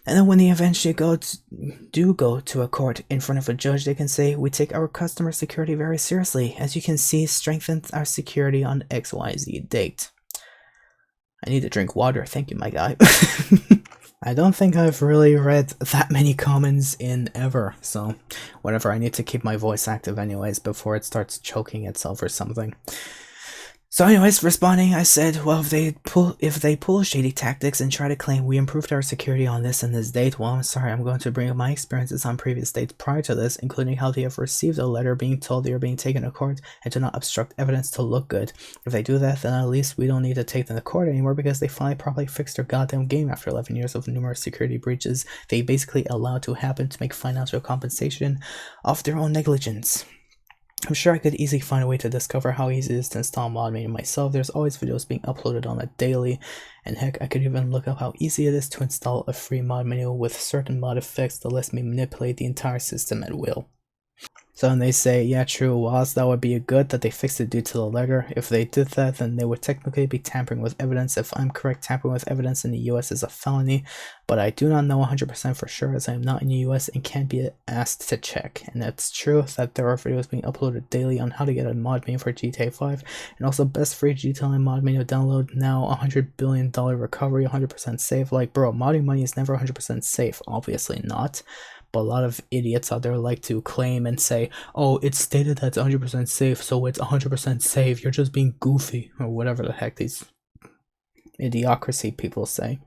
and then when they eventually go to a court in front of a judge, they can say, we take our customer security very seriously. As you can see, strengthened our security on XYZ date. I need to drink water, thank you my guy. I don't think I've really read that many comments in ever, so whatever, I need to keep my voice active anyways before it starts choking itself or something. So anyways, responding, I said, well, if they pull shady tactics and try to claim we improved our security on this and this date, well, I'm sorry, I'm going to bring up my experiences on previous dates prior to this, including how they have received a letter being told they are being taken to court and to not obstruct evidence to look good. If they do that, then at least we don't need to take them to court anymore because they finally properly fixed their goddamn game after 11 years of numerous security breaches they basically allowed to happen to make financial compensation of their own negligence. I'm sure I could easily find a way to discover how easy it is to install ModMania myself. There's always videos being uploaded on it daily, and heck, I could even look up how easy it is to install a free mod menu with certain mod effects that lets me manipulate the entire system at will. So when they say, yeah, true, whilst that would be good that they fixed it due to the letter, if they did that, then they would technically be tampering with evidence. If I'm correct, tampering with evidence in the US is a felony, but I do not know 100% for sure as I am not in the US and can't be asked to check. And it's true that there are videos being uploaded daily on how to get a mod menu for GTA 5, and also best free GTA mod menu download now, $100 billion recovery, 100% safe. Like, bro, modding money is never 100% safe, obviously not. But a lot of idiots out there like to claim and say, oh, it's stated that it's 100% safe, so it's 100% safe, you're just being goofy, or whatever the heck these idiocracy people say.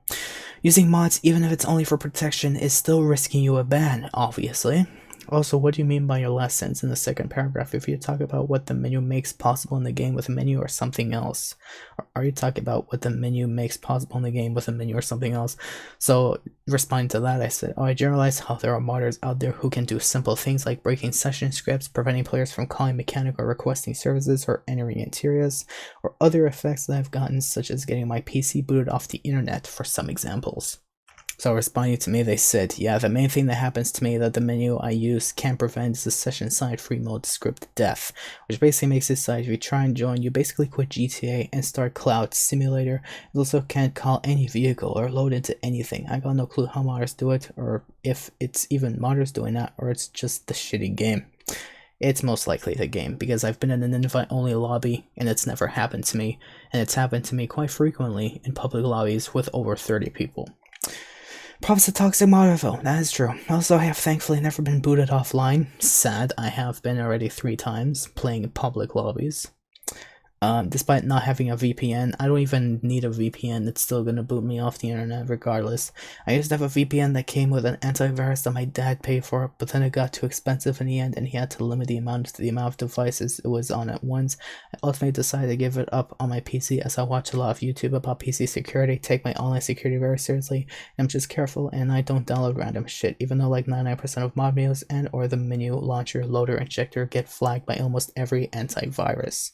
Using mods, even if it's only for protection, is still risking you a ban, obviously. Also, what do you mean by your last sentence in the second paragraph? If you talk about what the menu makes possible in the game with a menu or something else, or are you talking about what the menu makes possible in the game with a menu or something else? So, responding to that, I said, I generalize how there are modders out there who can do simple things like breaking session scripts, preventing players from calling mechanic or requesting services, or entering interiors, or other effects that I've gotten, such as getting my PC booted off the internet, for some examples. So responding to me, they said, yeah, the main thing that happens to me that the menu I use can prevent is the session side free mode script death, which basically makes it so if you try and join, you basically quit GTA and start Cloud Simulator. It also can't call any vehicle or load into anything. I got no clue how modders do it, or if it's even modders doing that, or it's just the shitty game. It's most likely the game, because I've been in an invite-only lobby, and it's never happened to me, and it's happened to me quite frequently in public lobbies with over 30 people. Props to Toxic Modder though, that is true. Also, I have thankfully never been booted offline. Sad, I have been already 3 times playing in public lobbies. Despite not having a VPN, I don't even need a VPN, it's still gonna boot me off the internet regardless. I used to have a VPN that came with an antivirus that my dad paid for, but then it got too expensive in the end and he had to limit the amount of devices it was on at once. I ultimately decided to give it up on my PC as I watch a lot of YouTube about PC security, take my online security very seriously, and I'm just careful and I don't download random shit, even though like 99% of mod menus and or the menu, launcher, loader, injector get flagged by almost every antivirus.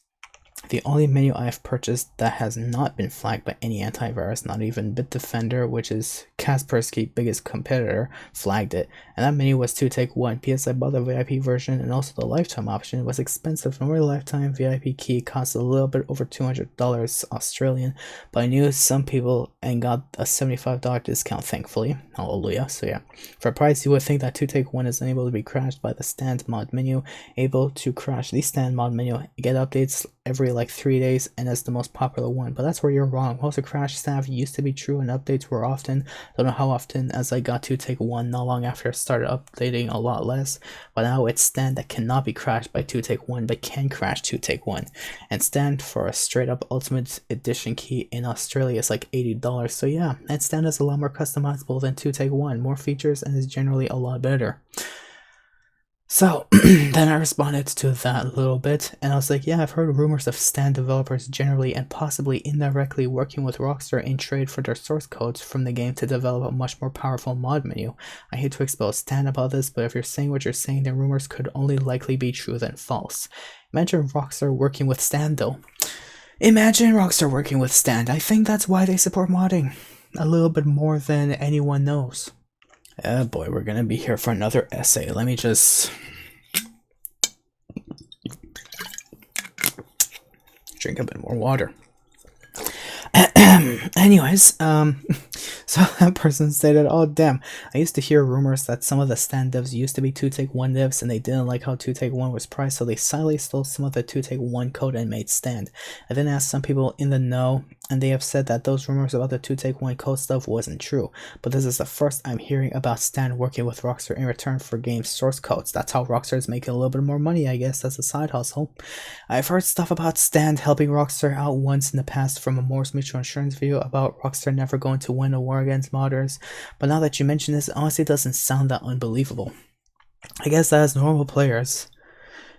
The only menu I have purchased that has not been flagged by any antivirus, not even Bitdefender, which is Kaspersky's biggest competitor, flagged it, and that menu was 2-take-1. P.S. I bought the VIP version and also the lifetime option. It was expensive. Normally lifetime VIP key costs a little bit over $200 Australian, but I knew some people and got a $75 discount, thankfully. Hallelujah. So yeah, for a price you would think that 2-take-1 is unable to be crashed by the stand mod menu. Able to crash the stand mod menu, get updates every like 3 days, and that's the most popular one, but that's where you're wrong. Most of crash staff used to be true and updates were often, don't know how often, as I got 2-take-1 not long after I started updating, a lot less, but now it's stand that cannot be crashed by 2-take-1 but can crash 2-take-1, and stand for a straight up ultimate edition key in Australia is like $80. So yeah, and stand is a lot more customizable than 2-take-1, more features, and is generally a lot better. So then I responded to that a little bit, and I was like, yeah, I've heard rumors of stand developers generally and possibly indirectly working with Rockstar in trade for their source codes from the game to develop a much more powerful mod menu. I hate to expose Stan about this, but if you're saying what you're saying, then rumors could only likely be true than false. Imagine Rockstar working with Stan though. Imagine Rockstar working with Stan. I think that's why they support modding a little bit more than anyone knows. Oh boy, we're gonna be here for another essay. Let me just drink a bit more water. Anyways, so that person stated, oh damn, I used to hear rumors that some of the stand devs used to be 2-take-1 devs and they didn't like how 2-take-1 was priced, so they silently stole some of the 2-take-1 code and made stand. I then asked some people in the know, and they have said that those rumors about the 2-take-1 code stuff wasn't true, but this is the first I'm hearing about Stan working with Rockstar in return for game source codes. That's how Rockstar is making a little bit more money, I guess, as a side hustle. I've heard stuff about Stan helping Rockstar out once in the past from a Morse Mutual Insurance video about Rockstar never going to win a war against modders, but now that you mention this, it honestly doesn't sound that unbelievable. I guess that as normal players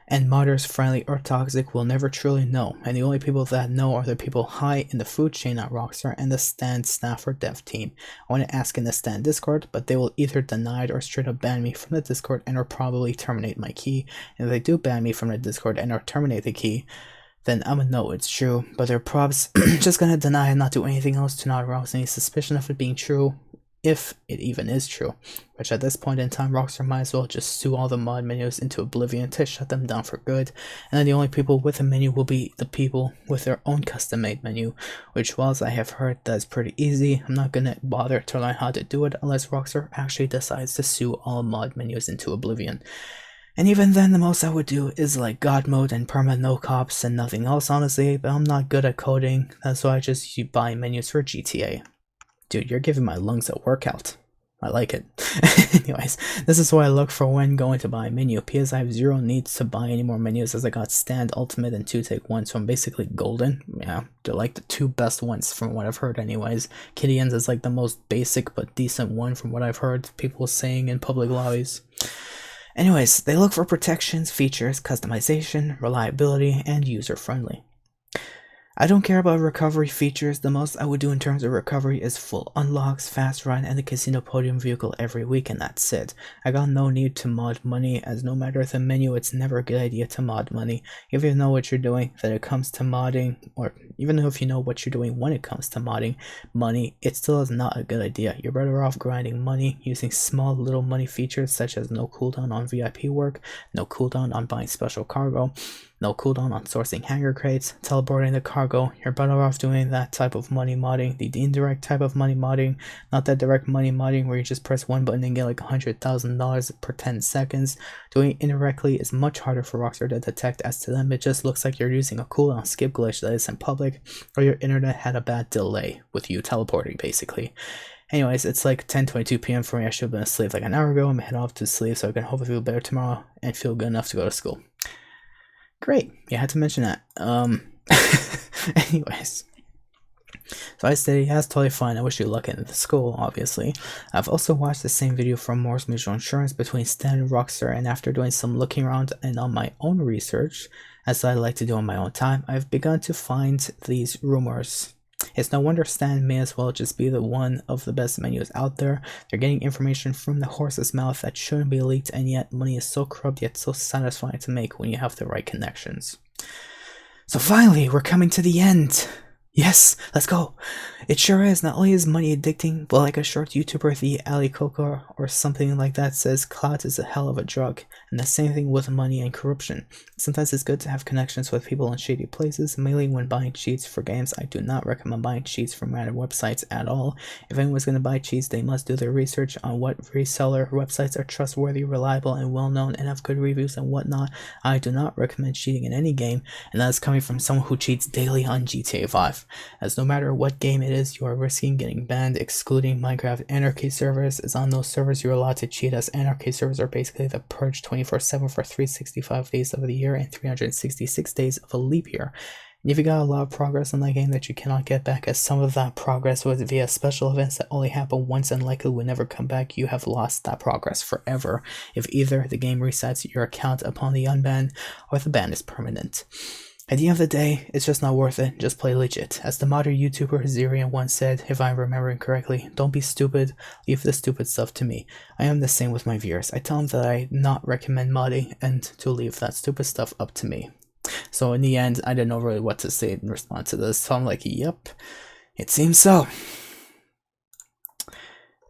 and modders, friendly or toxic, will never truly know, and the only people that know are the people high in the food chain at Rockstar and the Stan staff or dev team. I want to ask in the Stan Discord, but they will either deny it or straight up ban me from the Discord and or probably terminate my key, and if they do ban me from the Discord and or terminate the key, then I'm gonna know it's true, but they're probs just gonna deny and not do anything else to not arouse any suspicion of it being true, if it even is true, which at this point in time Rockstar might as well just sue all the mod menus into oblivion to shut them down for good, and then the only people with a menu will be the people with their own custom made menu, which whilst I have heard that's pretty easy, I'm not gonna bother to learn how to do it unless Rockstar actually decides to sue all mod menus into oblivion. And even then, the most I would do is like God mode and perma no cops and nothing else, honestly, but I'm not good at coding, that's why I just buy menus for GTA. Dude, you're giving my lungs a workout. I like it. Anyways, this is what I look for when going to buy a menu. PS, I have zero needs to buy any more menus as I got Stand, Ultimate, and 2-take-1, so I'm basically golden. Yeah, they're like the 2 best ones from what I've heard anyways. Kittyans is like the most basic but decent one from what I've heard people saying in public lobbies. Anyways, they look for protections, features, customization, reliability, and user-friendly. I don't care about recovery features. The most I would do in terms of recovery is full unlocks, fast run, and the casino podium vehicle every week, and that's it. I got no need to mod money, as no matter the menu, it's never a good idea to mod money. If you know what you're doing when it comes to modding, or even if you know what you're doing when it comes to modding money, it still is not a good idea. You're better off grinding money, using small little money features such as no cooldown on VIP work, no cooldown on buying special cargo, no cooldown on sourcing hanger crates, teleporting the cargo. You're better off doing that type of money modding, the indirect type of money modding, not that direct money modding where you just press one button and get like $100,000 per 10 seconds. Doing it indirectly is much harder for Rockstar to detect, as to them it just looks like you're using a cooldown skip glitch that isn't public, or your internet had a bad delay with you teleporting basically. Anyways, it's like 10:22 p.m. for me. I should have been asleep like an hour ago. I'm gonna head off to sleep so I can hopefully feel better tomorrow and feel good enough to go to school. Great, you had to mention that. Anyways, so I said, yeah, that's totally fine. I wish you luck in the school, obviously. I've also watched the same video from Moore's Mutual Insurance between Stan and Rockstar, and after doing some looking around and on my own research, as I like to do on my own time, I've begun to find these rumors. It's no wonder Stan may as well just be the one of the best menus out there. They're getting information from the horse's mouth that shouldn't be leaked, and yet money is so corrupt yet so satisfying to make when you have the right connections. So finally, we're coming to the end. Yes, let's go. It sure is. Not only is money addicting, but like a short YouTuber, the Ali Coco or something like that says, clout is a hell of a drug. And the same thing with money and corruption. Sometimes it's good to have connections with people in shady places, mainly when buying cheats for games. I do not recommend buying cheats from random websites at all. If anyone's going to buy cheats, they must do their research on what reseller websites are trustworthy, reliable, and well-known, and have good reviews and whatnot. I do not recommend cheating in any game, and that is coming from someone who cheats daily on GTA 5. As no matter what game it is, you are risking getting banned, excluding Minecraft Anarchy servers. As on those servers, you're allowed to cheat, as Anarchy servers are basically the purge 24/7 for 365 days of the year and 366 days of a leap year. And if you got a lot of progress in that game that you cannot get back, as some of that progress was via special events that only happen once and likely will never come back, you have lost that progress forever if either the game resets your account upon the unban or the ban is permanent. At the end of the day, it's just not worth it. Just play legit. As the modder YouTuber Zerian once said, if I'm remembering correctly, don't be stupid, leave the stupid stuff to me. I am the same with my viewers. I tell them that I not recommend modding and to leave that stupid stuff up to me. So in the end, I didn't know really what to say in response to this, so I'm like, yep, it seems so.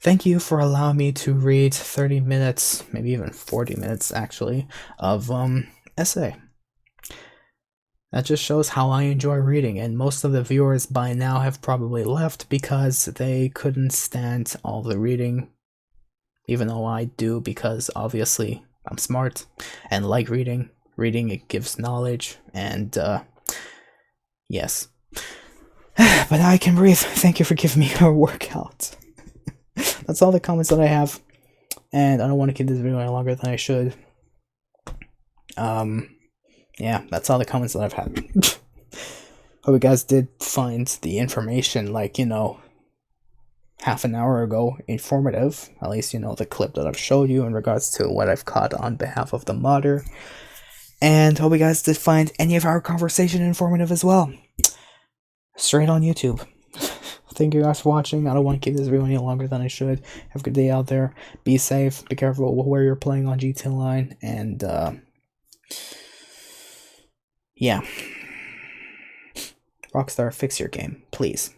Thank you for allowing me to read 30 minutes, maybe even 40 minutes actually, of essay. That just shows how I enjoy reading, and most of the viewers by now have probably left because they couldn't stand all the reading, even though I do, because obviously I'm smart and like reading. Reading, it gives knowledge, and yes. But now I can breathe. Thank you for giving me a workout. That's all the comments that I have, and I don't want to keep this video any longer than I should. Yeah, that's all the comments that I've had. Hope you guys did find the information, like, you know, half an hour ago informative. At least, you know, the clip that I've showed you in regards to what I've caught on behalf of the modder. And hope you guys did find any of our conversation informative as well. Straight on YouTube. Thank you guys for watching. I don't want to keep this video any longer than I should. Have a good day out there. Be safe. Be careful where you're playing on GTA Online. And, yeah. Rockstar, fix your game, please.